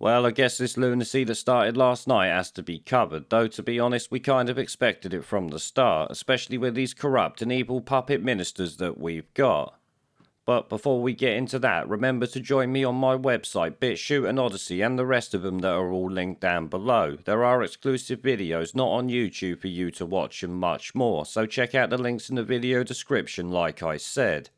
Well, I guess this lunacy that started last night has to be covered, though to be honest we kind of expected it from the start, especially with these corrupt and evil puppet ministers that we've got. But before we get into that, remember to join me on my website, BitChute and Odyssey, and the rest of them that are all linked down below. There are exclusive videos not on YouTube for you to watch and much more, so check out the links in the video description like I said.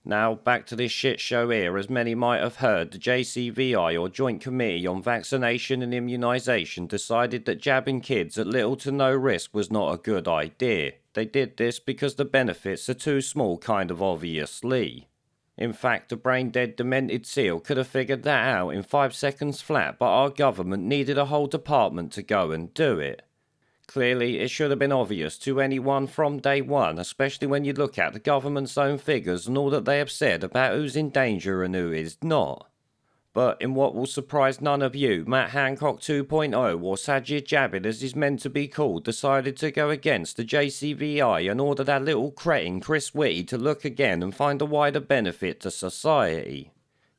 Now, back to this shit show here. As many might have heard, the JCVI, or Joint Committee on Vaccination and Immunisation, decided that jabbing kids at little to no risk was not a good idea. They did this because the benefits are too small, kind of obviously. In fact, a brain-dead demented seal could have figured that out in 5 seconds flat, but our government needed a whole department to go and do it. Clearly, it should have been obvious to anyone from day one, especially when you look at the government's own figures and all that they have said about who's in danger and who is not. But in what will surprise none of you, Matt Hancock 2.0, or Sajid Javid as he's meant to be called, decided to go against the JCVI and order that little cretin Chris Whitty to look again and find a wider benefit to society.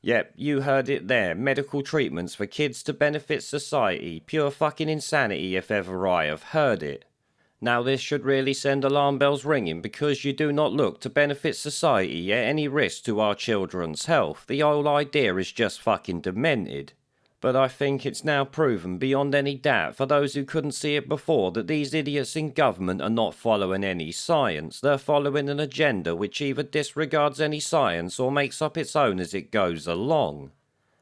Yep, you heard it there, medical treatments for kids to benefit society, pure fucking insanity if ever I have heard it. Now this should really send alarm bells ringing because you do not look to benefit society at any risk to our children's health. The whole idea is just fucking demented. But I think it's now proven beyond any doubt for those who couldn't see it before that these idiots in government are not following any science. They're following an agenda which either disregards any science or makes up its own as it goes along.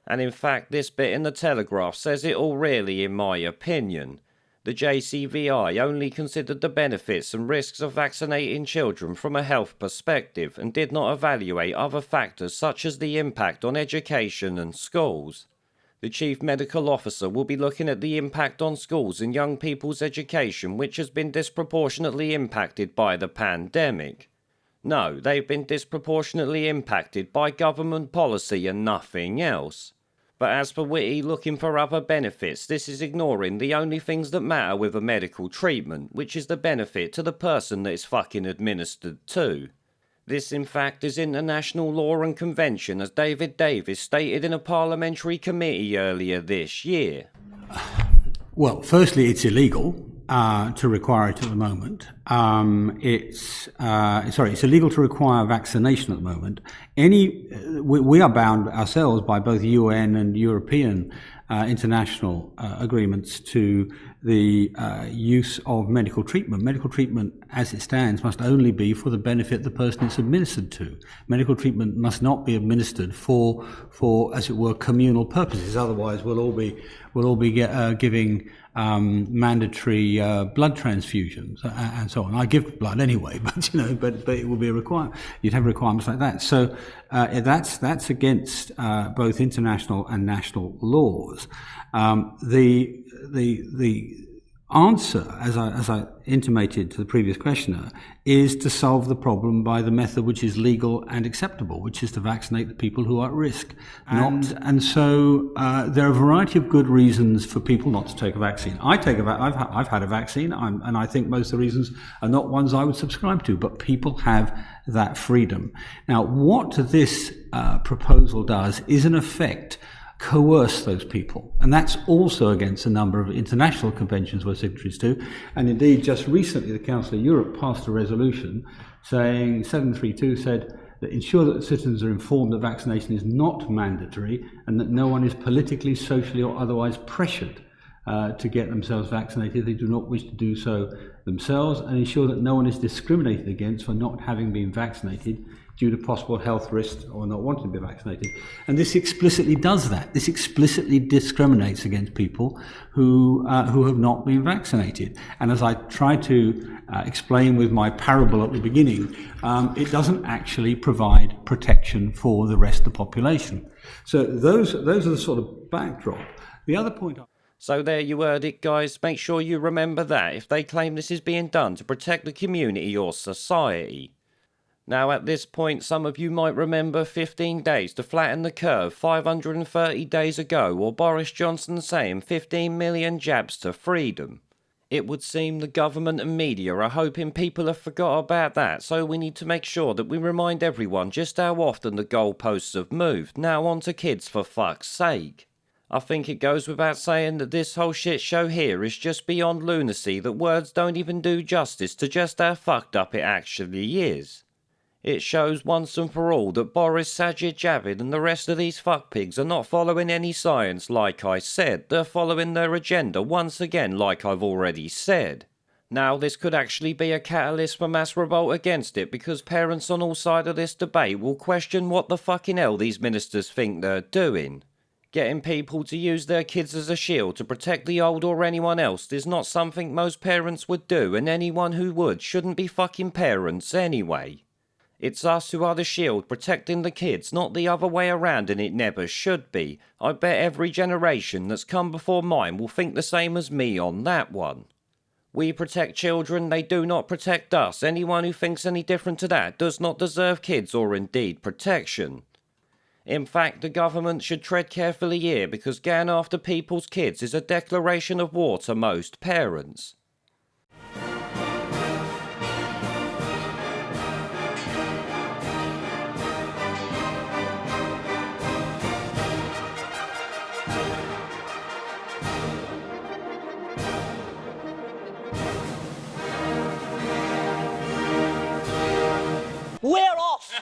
And in fact this bit in the Telegraph says it all really in my opinion. The JCVI only considered the benefits and risks of vaccinating children from a health perspective and did not evaluate other factors such as the impact on education and schools. The Chief Medical Officer will be looking at the impact on schools and young people's education which has been disproportionately impacted by the pandemic. No, they've been disproportionately impacted by government policy and nothing else. But as for Whitty looking for other benefits, this is ignoring the only things that matter with a medical treatment, which is the benefit to the person that is fucking administered to. This in fact is international law and convention, as David Davis stated in a parliamentary committee earlier this year. Well, firstly, it's illegal to require it at the moment. It's illegal to require vaccination at the moment. We are bound ourselves by both UN and European international agreements to the use of medical treatment. Medical treatment, as it stands, must only be for the benefit the person it's administered to. Medical treatment must not be administered for, as it were, communal purposes. Otherwise, we'll all be giving mandatory blood transfusions and so on. I give blood anyway, but it will be a requirement. You'd have requirements like that. So that's against both international and national laws. The answer, as I intimated to the previous questioner, is to solve the problem by the method which is legal and acceptable, which is to vaccinate the people who are at risk. So there are a variety of good reasons for people not to take a vaccine. I've had a vaccine, and I think most of the reasons are not ones I would subscribe to, but people have that freedom. Now, what this proposal does is, in effect, coerce those people. And that's also against a number of international conventions we're signatories to. And indeed, just recently, the Council of Europe passed a resolution saying, 732 said, that ensure that citizens are informed that vaccination is not mandatory and that no one is politically, socially or otherwise pressured to get themselves vaccinated if they do not wish to do so themselves, and ensure that no one is discriminated against for not having been vaccinated due to possible health risks or not wanting to be vaccinated. And this explicitly does that. This explicitly discriminates against people who have not been vaccinated. And as I tried to explain with my parable at the beginning, it doesn't actually provide protection for the rest of the population. So those are the sort of backdrop. The other point... So there you heard it, guys. Make sure you remember that if they claim this is being done to protect the community or society. Now at this point, some of you might remember 15 days to flatten the curve 530 days ago, or Boris Johnson saying 15 million jabs to freedom. It would seem the government and media are hoping people have forgot about that, so we need to make sure that we remind everyone just how often the goalposts have moved. Now on to kids, for fuck's sake. I think it goes without saying that this whole shit show here is just beyond lunacy, that words don't even do justice to just how fucked up it actually is. It shows once and for all that Boris, Sajid Javid and the rest of these fuckpigs are not following any science like I said, they're following their agenda once again like I've already said. Now this could actually be a catalyst for mass revolt against it, because parents on all sides of this debate will question what the fucking hell these ministers think they're doing. Getting people to use their kids as a shield to protect the old or anyone else is not something most parents would do, and anyone who would shouldn't be fucking parents anyway. It's us who are the shield protecting the kids, not the other way around, and it never should be. I bet every generation that's come before mine will think the same as me on that one. We protect children, they do not protect us. Anyone who thinks any different to that does not deserve kids or indeed protection. In fact, the government should tread carefully here, because going after people's kids is a declaration of war to most parents.